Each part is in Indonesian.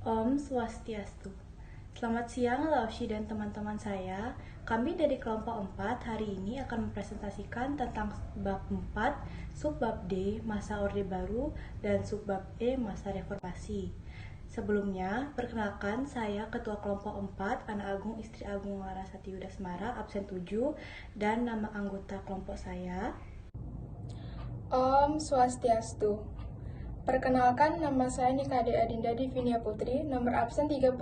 Om Swastiastu. Selamat siang Laushi dan teman-teman saya. Kami dari kelompok 4 hari ini akan mempresentasikan tentang bab 4, subbab D, masa Orde Baru, dan subbab E, masa reformasi. Sebelumnya, perkenalkan saya Ketua Kelompok 4, Ana Agung Istri Agung Larasati Yuda Semara, absen 7, dan nama anggota kelompok saya. Om Swastiastu. Perkenalkan, nama saya Nikade Adinda Divinia Putri, nomor absen 36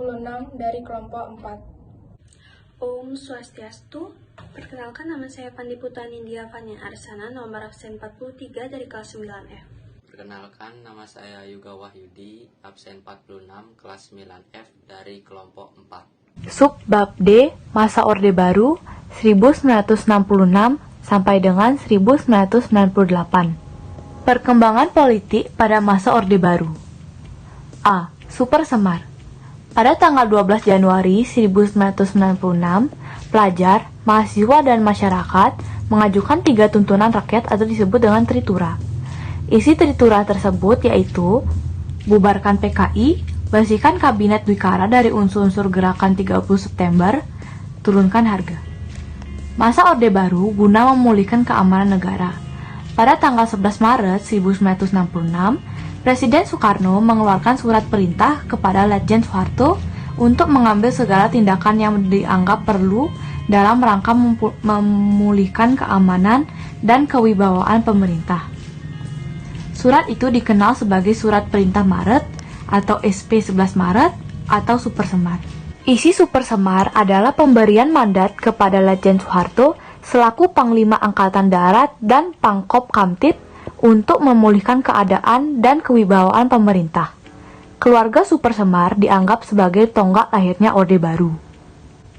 dari kelompok 4. Om Swastiastu. Perkenalkan, nama saya Pandiputan India Fanya Arsana, nomor absen 43 dari kelas 9F. Perkenalkan, nama saya Yuga Wahyudi, absen 46, kelas 9F dari kelompok 4. Subbab D, masa Orde Baru, 1966 sampai dengan 1998. Perkembangan politik pada masa Orde Baru. A. Super Semar. Pada tanggal 12 Januari 1996, pelajar, mahasiswa, dan masyarakat mengajukan 3 tuntunan rakyat atau disebut dengan Tritura. Isi Tritura tersebut yaitu bubarkan PKI, bersihkan Kabinet Dwikara dari unsur-unsur gerakan 30 September, turunkan harga. Masa Orde Baru guna memulihkan keamanan negara. Pada tanggal 11 Maret 1966, Presiden Soekarno mengeluarkan surat perintah kepada Letjen Soeharto untuk mengambil segala tindakan yang dianggap perlu dalam rangka memulihkan keamanan dan kewibawaan pemerintah. Surat itu dikenal sebagai Surat Perintah Maret atau SP 11 Maret atau Super Semar. Isi Super Semar adalah pemberian mandat kepada Letjen Soeharto selaku Panglima Angkatan Darat dan Pangkop Kamtib untuk memulihkan keadaan dan kewibawaan pemerintah. Keluarga Super Semar dianggap sebagai tonggak lahirnya Orde Baru.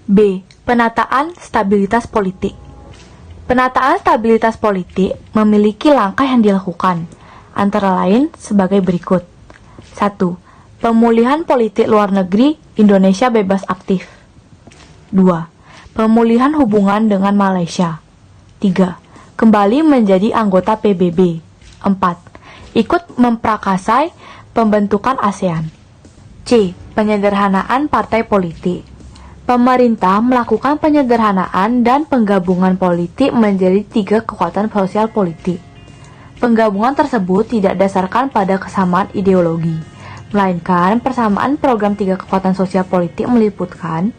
B. Penataan stabilitas politik. Penataan stabilitas politik memiliki langkah yang dilakukan, antara lain sebagai berikut. 1. Pemulihan politik luar negeri Indonesia bebas aktif. 2. Pemulihan hubungan dengan Malaysia. 3. Kembali menjadi anggota PBB. 4. Ikut memprakarsai pembentukan ASEAN. C. Penyederhanaan partai politik. Pemerintah melakukan penyederhanaan dan penggabungan politik menjadi 3 kekuatan sosial politik. Penggabungan tersebut tidak dasarkan pada kesamaan ideologi, melainkan persamaan program 3 kekuatan sosial politik meliputkan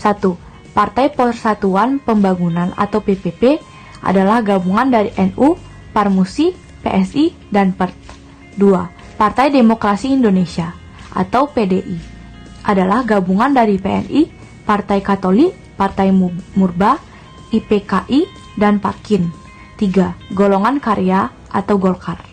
1. Partai Persatuan Pembangunan atau PPP adalah gabungan dari NU, Parmusi, PSI, dan PERT. 2. Partai Demokrasi Indonesia atau PDI adalah gabungan dari PNI, Partai Katolik, Partai Murba, IPKI, dan Parkin. 3. Golongan Karya atau Golkar.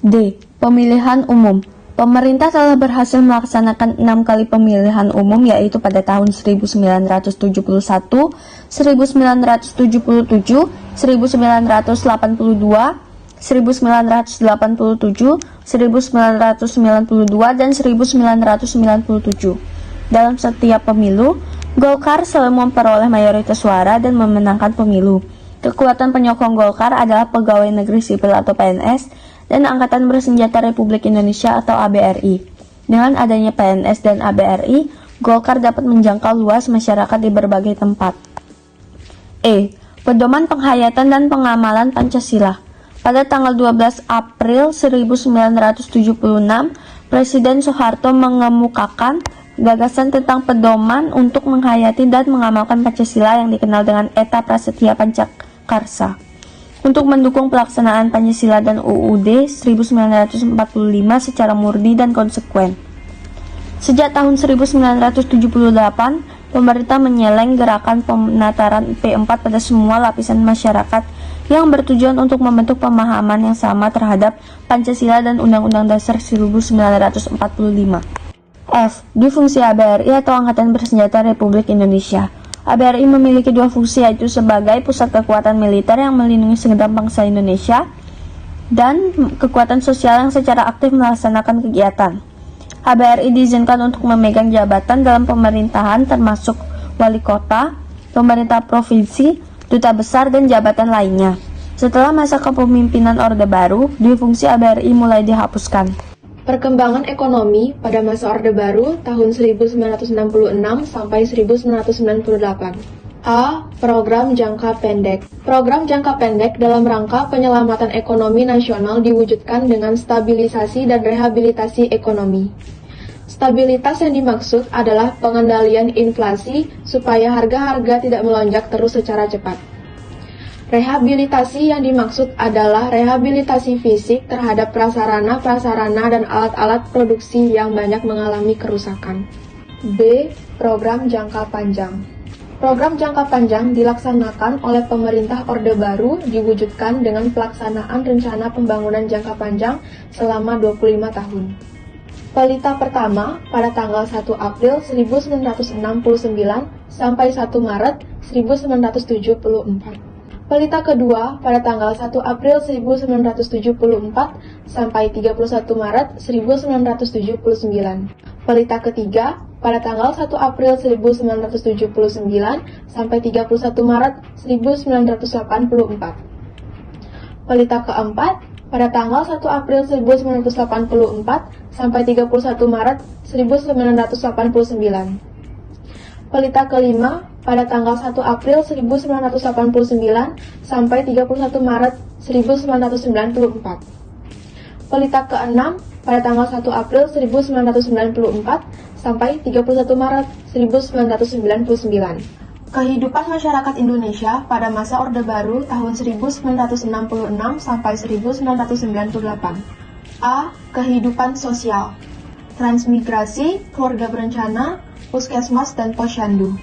D. Pemilihan umum. Pemerintah telah berhasil melaksanakan 6 kali pemilihan umum, yaitu pada tahun 1971, 1977, 1982, 1987, 1992, dan 1997. Dalam setiap pemilu, Golkar selalu memperoleh mayoritas suara dan memenangkan pemilu. Kekuatan penyokong Golkar adalah Pegawai Negeri Sipil atau PNS dan Angkatan Bersenjata Republik Indonesia atau ABRI. Dengan adanya PNS dan ABRI, Golkar dapat menjangkau luas masyarakat di berbagai tempat. E. Pedoman penghayatan dan pengamalan Pancasila. Pada tanggal 12 April 1976, Presiden Soeharto mengemukakan gagasan tentang pedoman untuk menghayati dan mengamalkan Pancasila yang dikenal dengan Eta Prasetya Pancakarsa untuk mendukung pelaksanaan Pancasila dan UUD 1945 secara murni dan konsekuen. Sejak tahun 1978, pemerintah menyeleng gerakan penataran P4 pada semua lapisan masyarakat yang bertujuan untuk membentuk pemahaman yang sama terhadap Pancasila dan Undang-Undang Dasar 1945. F. Difungsi ABRI atau Angkatan Bersenjata Republik Indonesia. ABRI memiliki 2 fungsi, yaitu sebagai pusat kekuatan militer yang melindungi segenap bangsa Indonesia dan kekuatan sosial yang secara aktif melaksanakan kegiatan. ABRI diizinkan untuk memegang jabatan dalam pemerintahan termasuk wali kota, pemerintah provinsi, duta besar, dan jabatan lainnya. Setelah masa kepemimpinan Orde Baru, dui fungsi ABRI mulai dihapuskan. Perkembangan ekonomi pada masa Orde Baru tahun 1966 sampai 1998. A. Program jangka pendek. Program jangka pendek dalam rangka penyelamatan ekonomi nasional diwujudkan dengan stabilisasi dan rehabilitasi ekonomi. Stabilitas yang dimaksud adalah pengendalian inflasi supaya harga-harga tidak melonjak terus secara cepat. Rehabilitasi yang dimaksud adalah rehabilitasi fisik terhadap prasarana-prasarana dan alat-alat produksi yang banyak mengalami kerusakan. B. Program jangka panjang. Program jangka panjang dilaksanakan oleh pemerintah Orde Baru diwujudkan dengan pelaksanaan rencana pembangunan jangka panjang selama 25 tahun. Pelita pertama pada tanggal 1 April 1969 sampai 1 Maret 1974. Pelita kedua pada tanggal 1 April 1974 sampai 31 Maret 1979. Pelita ketiga pada tanggal 1 April 1979 sampai 31 Maret 1984. Pelita keempat pada tanggal 1 April 1984 sampai 31 Maret 1989. Pelita kelima pada tanggal 1 April 1989 sampai 31 Maret 1994. Pelita keenam pada tanggal 1 April 1994 sampai 31 Maret 1999. Kehidupan masyarakat Indonesia pada masa Orde Baru tahun 1966 sampai 1998. A. Kehidupan sosial. Transmigrasi, keluarga berencana, puskesmas dan posyandu.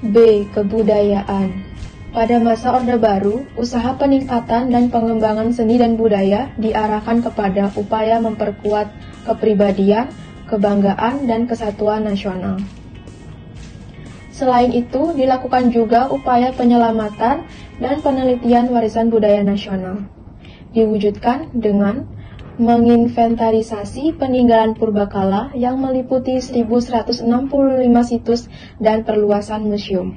B. Kebudayaan. Pada masa Orde Baru, usaha peningkatan dan pengembangan seni dan budaya diarahkan kepada upaya memperkuat kepribadian, kebanggaan, dan kesatuan nasional. Selain itu, dilakukan juga upaya penyelamatan dan penelitian warisan budaya nasional. Diwujudkan dengan menginventarisasi peninggalan purbakala yang meliputi 1165 situs dan perluasan museum.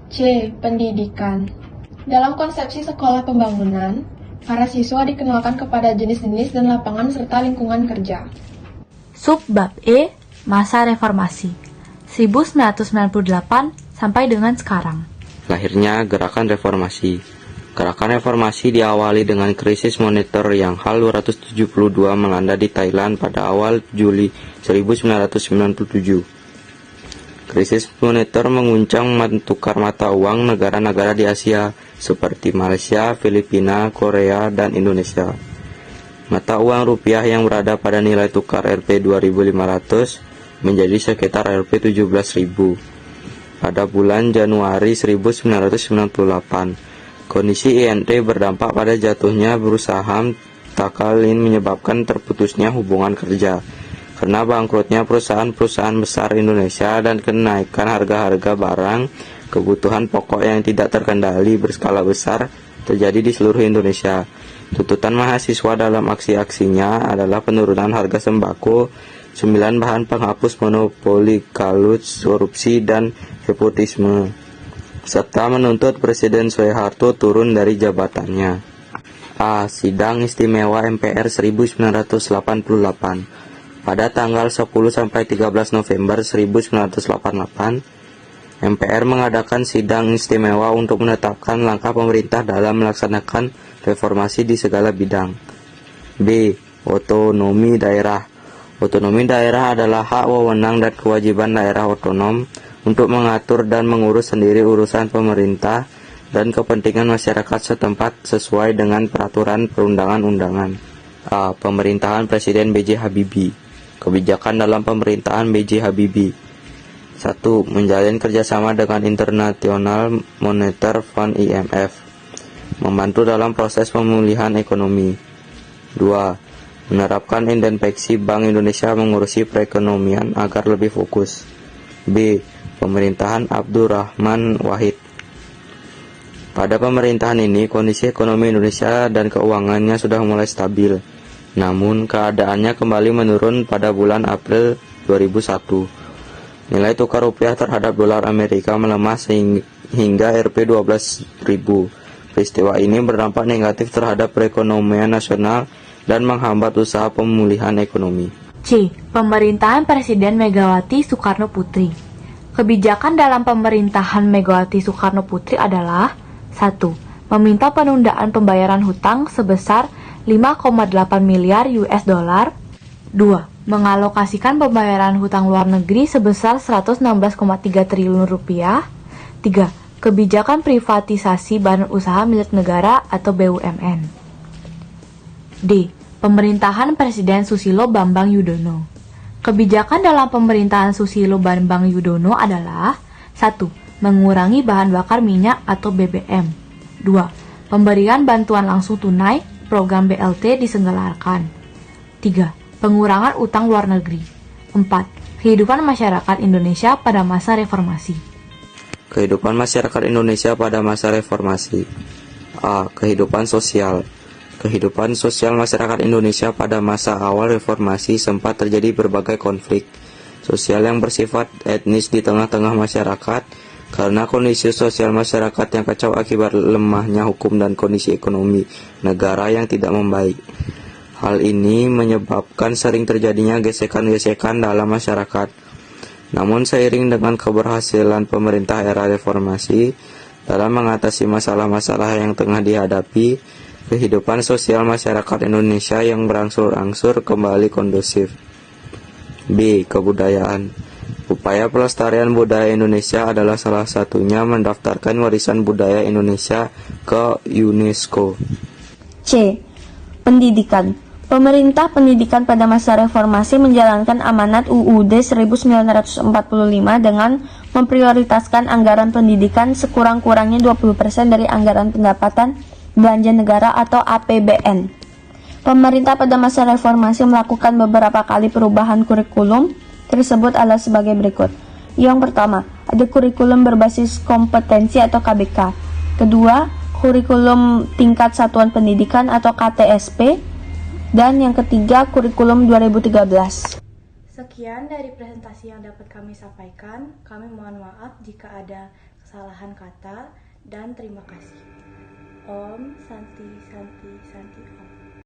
C. Pendidikan. Dalam konsepsi sekolah pembangunan, para siswa dikenalkan kepada jenis-jenis dan lapangan serta lingkungan kerja. Subbab E. Masa Reformasi 1998 sampai dengan sekarang. Lahirnya Gerakan Reformasi. Gerakan Reformasi diawali dengan krisis moneter yang HAL 272 melanda di Thailand pada awal Juli 1997. Krisis moneter menguncang tukar mata uang negara-negara di Asia seperti Malaysia, Filipina, Korea, dan Indonesia. Mata uang rupiah yang berada pada nilai tukar Rp 2.500 menjadi sekitar Rp 17.000 pada bulan Januari 1998. Kondisi INT berdampak pada jatuhnya bursa saham takalin menyebabkan terputusnya hubungan kerja karena bangkrutnya perusahaan-perusahaan besar Indonesia dan kenaikan harga-harga barang kebutuhan pokok yang tidak terkendali berskala besar terjadi di seluruh Indonesia. Tuntutan mahasiswa dalam aksi-aksinya adalah penurunan harga sembako, 9 bahan penghapus monopoli, kalut, korupsi, dan nepotisme, serta menuntut Presiden Soeharto turun dari jabatannya. A. Sidang Istimewa MPR 1988. Pada tanggal 10-13 November 1988, MPR mengadakan sidang istimewa untuk menetapkan langkah pemerintah dalam melaksanakan reformasi di segala bidang. B. Otonomi daerah. Otonomi daerah adalah hak wewenang dan kewajiban daerah otonom untuk mengatur dan mengurus sendiri urusan pemerintah dan kepentingan masyarakat setempat sesuai dengan peraturan perundangan-undangan. A. Pemerintahan Presiden B.J. Habibie. Kebijakan dalam pemerintahan B.J. Habibie. 1. Menjalin kerjasama dengan International Monetary Fund IMF, membantu dalam proses pemulihan ekonomi. 2. Menerapkan independensi Bank Indonesia mengurusi perekonomian agar lebih fokus. B. Pemerintahan Abdurrahman Wahid. Pada pemerintahan ini, kondisi ekonomi Indonesia dan keuangannya sudah mulai stabil. Namun, keadaannya kembali menurun pada bulan April 2001. Nilai tukar rupiah terhadap dolar Amerika melemah hingga Rp 12.000. Peristiwa ini berdampak negatif terhadap perekonomian nasional dan menghambat usaha pemulihan ekonomi. C. Pemerintahan Presiden Megawati Soekarno Putri. Kebijakan dalam pemerintahan Megawati Soekarno Putri adalah 1. Meminta penundaan pembayaran hutang sebesar 5,8 miliar US dollar. 2. Mengalokasikan pembayaran hutang luar negeri sebesar 116,3 triliun rupiah. 3. Kebijakan privatisasi badan usaha milik negara atau BUMN. D. Pemerintahan Presiden Susilo Bambang Yudhoyono. Kebijakan dalam pemerintahan Susilo Bambang Yudhoyono adalah 1. Mengurangi bahan bakar minyak atau BBM. 2. Pemberian bantuan langsung tunai, program BLT diselenggarakan. 3. Pengurangan utang luar negeri. 4. Kehidupan masyarakat Indonesia pada masa reformasi. Kehidupan masyarakat Indonesia pada masa reformasi. A. Kehidupan sosial. Kehidupan sosial masyarakat Indonesia pada masa awal reformasi sempat terjadi berbagai konflik sosial yang bersifat etnis di tengah-tengah masyarakat karena kondisi sosial masyarakat yang kacau akibat lemahnya hukum dan kondisi ekonomi negara yang tidak membaik. Hal ini menyebabkan sering terjadinya gesekan-gesekan dalam masyarakat. Namun seiring dengan keberhasilan pemerintah era reformasi dalam mengatasi masalah-masalah yang tengah dihadapi, kehidupan sosial masyarakat Indonesia yang berangsur-angsur kembali kondusif. B. Kebudayaan. Upaya pelestarian budaya Indonesia adalah salah satunya mendaftarkan warisan budaya Indonesia ke UNESCO. C. Pendidikan. Pemerintah pendidikan pada masa reformasi menjalankan amanat UUD 1945 dengan memprioritaskan anggaran pendidikan sekurang-kurangnya 20% dari anggaran pendapatan belanja negara atau APBN. Pemerintah pada masa reformasi melakukan beberapa kali perubahan kurikulum tersebut adalah sebagai berikut. Yang pertama, ada kurikulum berbasis kompetensi atau KBK. Kedua, kurikulum tingkat satuan pendidikan atau KTSP. Dan yang ketiga, kurikulum 2013. Sekian dari presentasi yang dapat kami sampaikan. Kami mohon maaf jika ada kesalahan kata dan terima kasih. Om Santi Santi Santi Om.